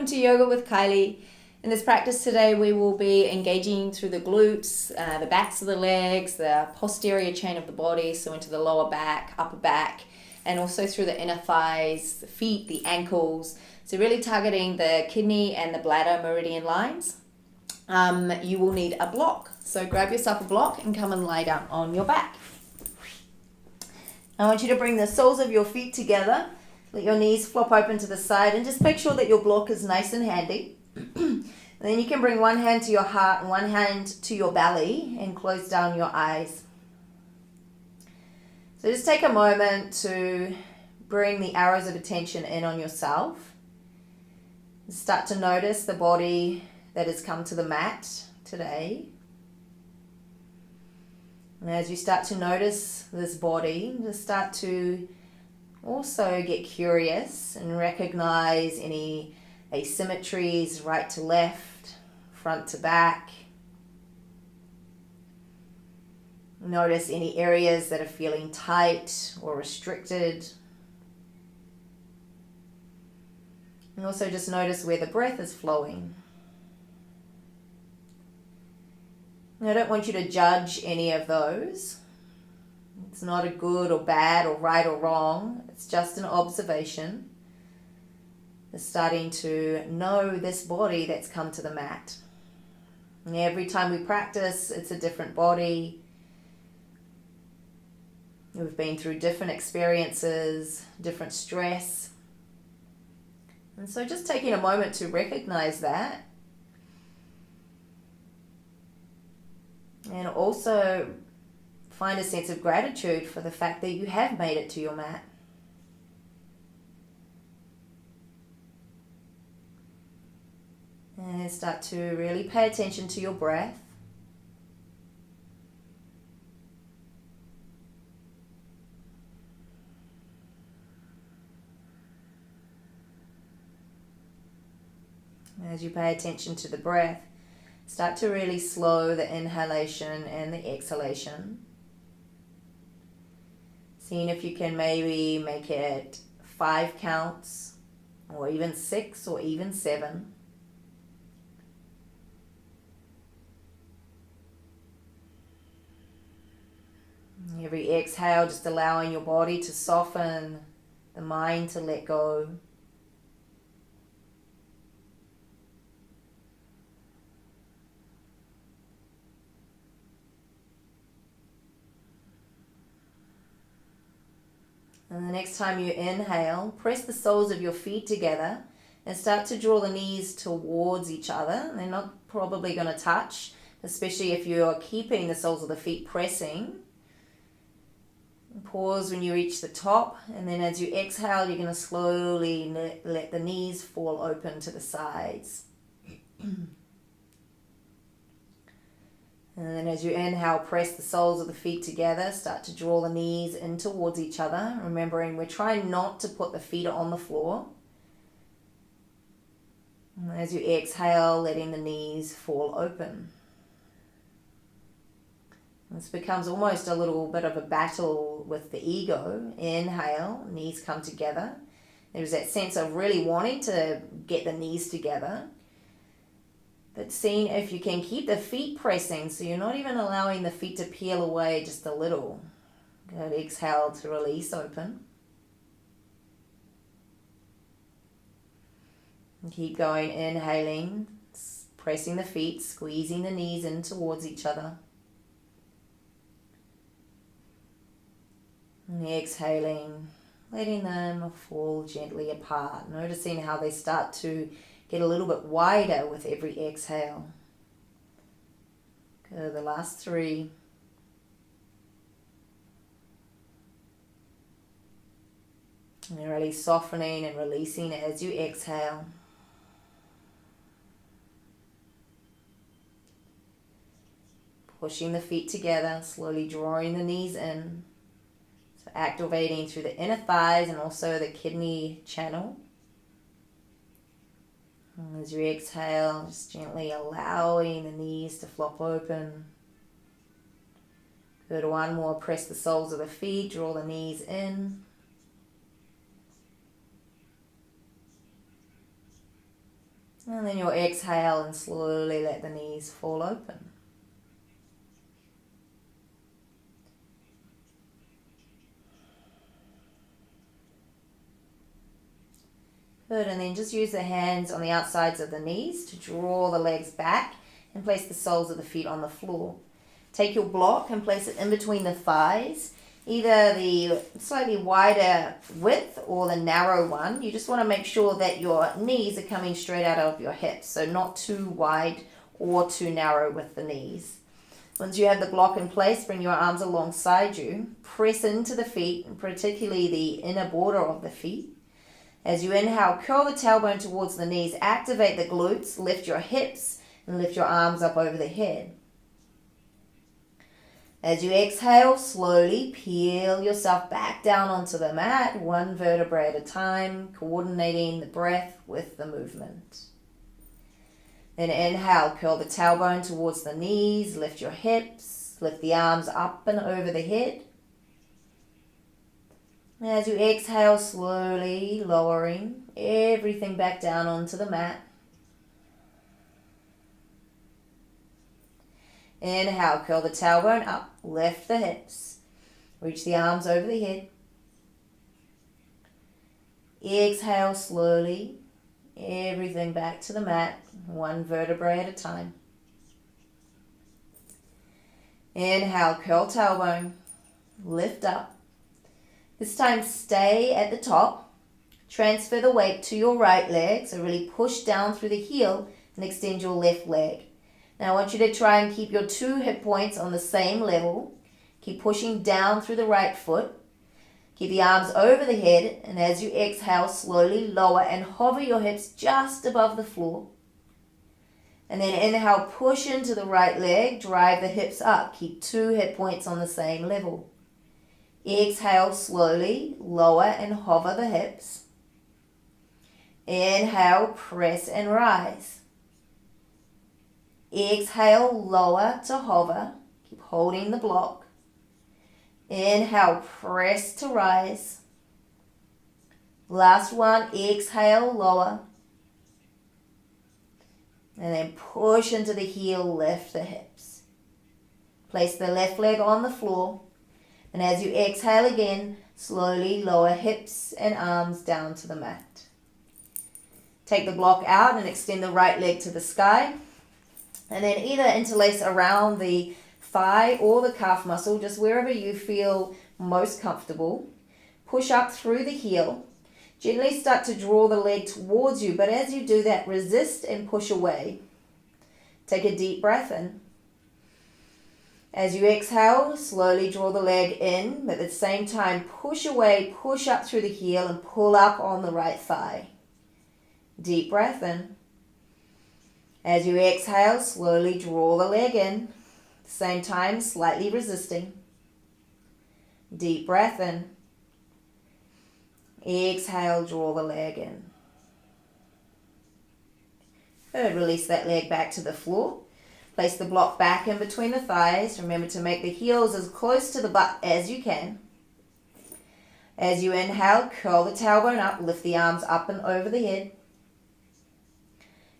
welcome to Yoga with Kylie. In this practice today we will be engaging through the glutes, the backs of the legs, the posterior chain of the body, so into the lower back, upper back, and also through the inner thighs, the feet, the ankles. So really targeting the kidney and the bladder meridian lines. You will need a block. So grab yourself a block and come and lie down on your back. I want you to bring the soles of your feet together. Let your knees flop open to the side and just make sure that your block is nice and handy. And then you can bring one hand to your heart and one hand to your belly and close down your eyes. So just take a moment to bring the arrows of attention in on yourself. Start to notice the body that has come to the mat today. And as you start to notice this body, just start to also get curious and recognize any asymmetries, right to left, front to back. Notice any areas that are feeling tight or restricted. And also just notice where the breath is flowing. I don't want you to judge any of those. It's not a good or bad or right or wrong. It's just an observation. It's starting to know this body that's come to the mat. And every time we practice, it's a different body. We've been through different experiences, different stress. And so just taking a moment to recognize that. And also find a sense of gratitude for the fact that you have made it to your mat. And start to really pay attention to your breath. As you pay attention to the breath, start to really slow the inhalation and the exhalation. Seeing if you can maybe make it 5 counts, or even 6, or even 7. Every exhale, just allowing your body to soften, the mind to let go. And the next time you inhale, press the soles of your feet together and start to draw the knees towards each other. They're not probably going to touch, especially if you are keeping the soles of the feet pressing. Pause when you reach the top, and then as you exhale, you're going to slowly let the knees fall open to the sides. And then as you inhale, press the soles of the feet together. Start to draw the knees in towards each other. Remembering we're trying not to put the feet on the floor. And as you exhale, letting the knees fall open. This becomes almost a little bit of a battle with the ego. Inhale, knees come together. There's that sense of really wanting to get the knees together. But seeing if you can keep the feet pressing, so you're not even allowing the feet to peel away just a little. Good, exhale to release open. And keep going, inhaling, pressing the feet, squeezing the knees in towards each other. And exhaling, letting them fall gently apart, noticing how they start to get a little bit wider with every exhale. Good, the last 3. And you're really softening and releasing as you exhale. Pushing the feet together, slowly drawing the knees in. So activating through the inner thighs and also the kidney channel. And as you exhale, just gently allowing the knees to flop open. Good, one more. Press the soles of the feet, draw the knees in. And then you'll exhale and slowly let the knees fall open. Good, and then just use the hands on the outsides of the knees to draw the legs back and place the soles of the feet on the floor. Take your block and place it in between the thighs, either the slightly wider width or the narrow one. You just want to make sure that your knees are coming straight out of your hips, so not too wide or too narrow with the knees. Once you have the block in place, bring your arms alongside you. Press into the feet, and particularly the inner border of the feet. As you inhale, curl the tailbone towards the knees, activate the glutes, lift your hips, and lift your arms up over the head. As you exhale, slowly peel yourself back down onto the mat, one vertebra at a time, coordinating the breath with the movement. Then inhale, curl the tailbone towards the knees, lift your hips, lift the arms up and over the head. As you exhale, slowly lowering everything back down onto the mat. Inhale, curl the tailbone up, lift the hips, reach the arms over the head. Exhale slowly, everything back to the mat, one vertebra at a time. Inhale, curl tailbone, lift up. This time stay at the top. Transfer the weight to your right leg, so really push down through the heel and extend your left leg. Now I want you to try and keep your two hip points on the same level. Keep pushing down through the right foot. Keep the arms over the head, and as you exhale, slowly lower and hover your hips just above the floor. And then inhale, push into the right leg, drive the hips up. Keep two hip points on the same level. Exhale slowly, lower and hover the hips. Inhale, press and rise. Exhale, lower to hover. Keep holding the block. Inhale, press to rise. Last one, exhale, lower. And then push into the heel, lift the hips. Place the left leg on the floor. And as you exhale again, slowly lower hips and arms down to the mat. Take the block out and extend the right leg to the sky. And then either interlace around the thigh or the calf muscle, just wherever you feel most comfortable. Push up through the heel. Gently start to draw the leg towards you, but as you do that, resist and push away. Take a deep breath in. As you exhale, slowly draw the leg in, but at the same time, push away, push up through the heel and pull up on the right thigh. Deep breath in. As you exhale, slowly draw the leg in, at the same time, slightly resisting. Deep breath in. Exhale, draw the leg in. Good, release that leg back to the floor. Place the block back in between the thighs. Remember to make the heels as close to the butt as you can. As you inhale, curl the tailbone up, lift the arms up and over the head.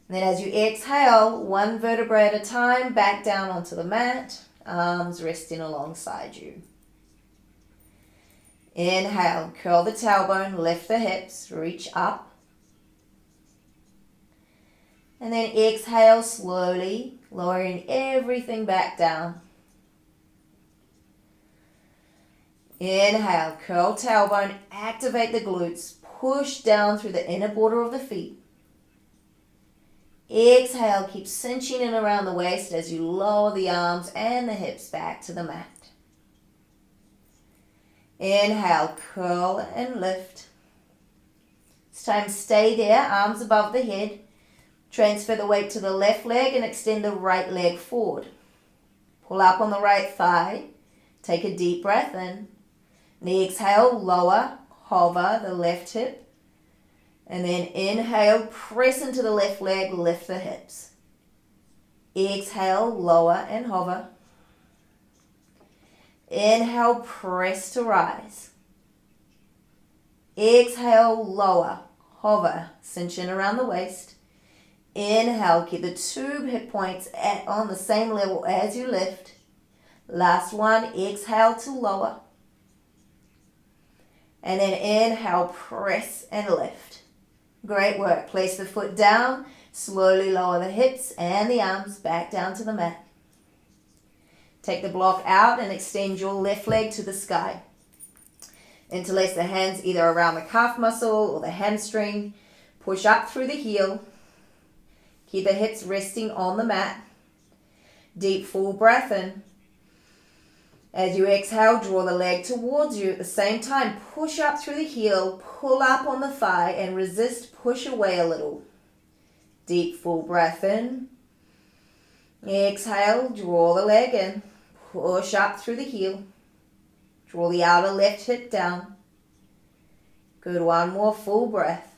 And then as you exhale, one vertebra at a time, back down onto the mat, arms resting alongside you. Inhale, curl the tailbone, lift the hips, reach up. And then exhale slowly, lowering everything back down. Inhale, curl tailbone, activate the glutes, push down through the inner border of the feet. Exhale, keep cinching in around the waist as you lower the arms and the hips back to the mat. Inhale, curl and lift. This time stay there, arms above the head. Transfer the weight to the left leg and extend the right leg forward. Pull up on the right thigh. Take a deep breath in. And exhale, lower, hover the left hip. And then inhale, press into the left leg, lift the hips. Exhale, lower and hover. Inhale, press to rise. Exhale, lower, hover, cinch in around the waist. Inhale, keep the 2 hip points on the same level as you lift. Last one, exhale to lower. And then inhale, press and lift. Great work. Place the foot down, slowly lower the hips and the arms back down to the mat. Take the block out and extend your left leg to the sky. Interlace the hands either around the calf muscle or the hamstring. Push up through the heel. Keep the hips resting on the mat. Deep full breath in. As you exhale, draw the leg towards you. At the same time, push up through the heel, pull up on the thigh, and resist, push away a little. Deep full breath in. Exhale, draw the leg in. Push up through the heel. Draw the outer left hip down. Good, one more full breath.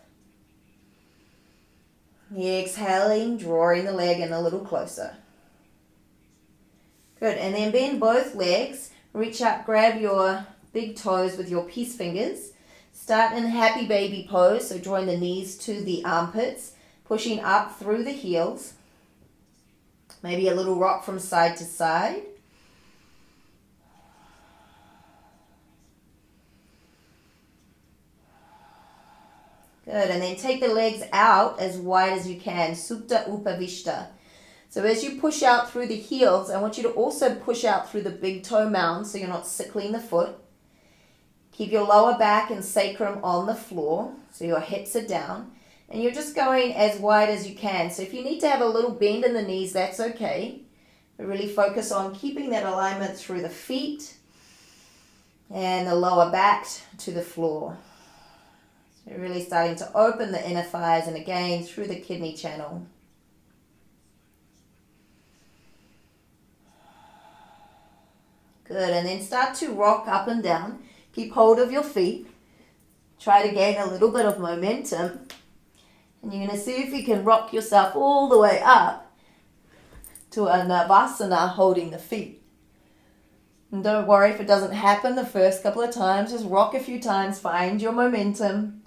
Exhaling, drawing the leg in a little closer. Good, and then bend both legs. Reach up, grab your big toes with your peace fingers. Start in happy baby pose, so drawing the knees to the armpits, pushing up through the heels. Maybe a little rock from side to side. Good, and then take the legs out as wide as you can, Supta Upavishta. So as you push out through the heels, I want you to also push out through the big toe mound so you're not sickling the foot. Keep your lower back and sacrum on the floor, so your hips are down. And you're just going as wide as you can. So if you need to have a little bend in the knees, that's okay. But really focus on keeping that alignment through the feet and the lower back to the floor. So really starting to open the inner thighs and again through the kidney channel. Good, and then start to rock up and down. Keep hold of your feet. Try to gain a little bit of momentum. And you're going to see if you can rock yourself all the way up to a Navasana holding the feet. And don't worry if it doesn't happen the first couple of times. Just rock a few times, find your momentum.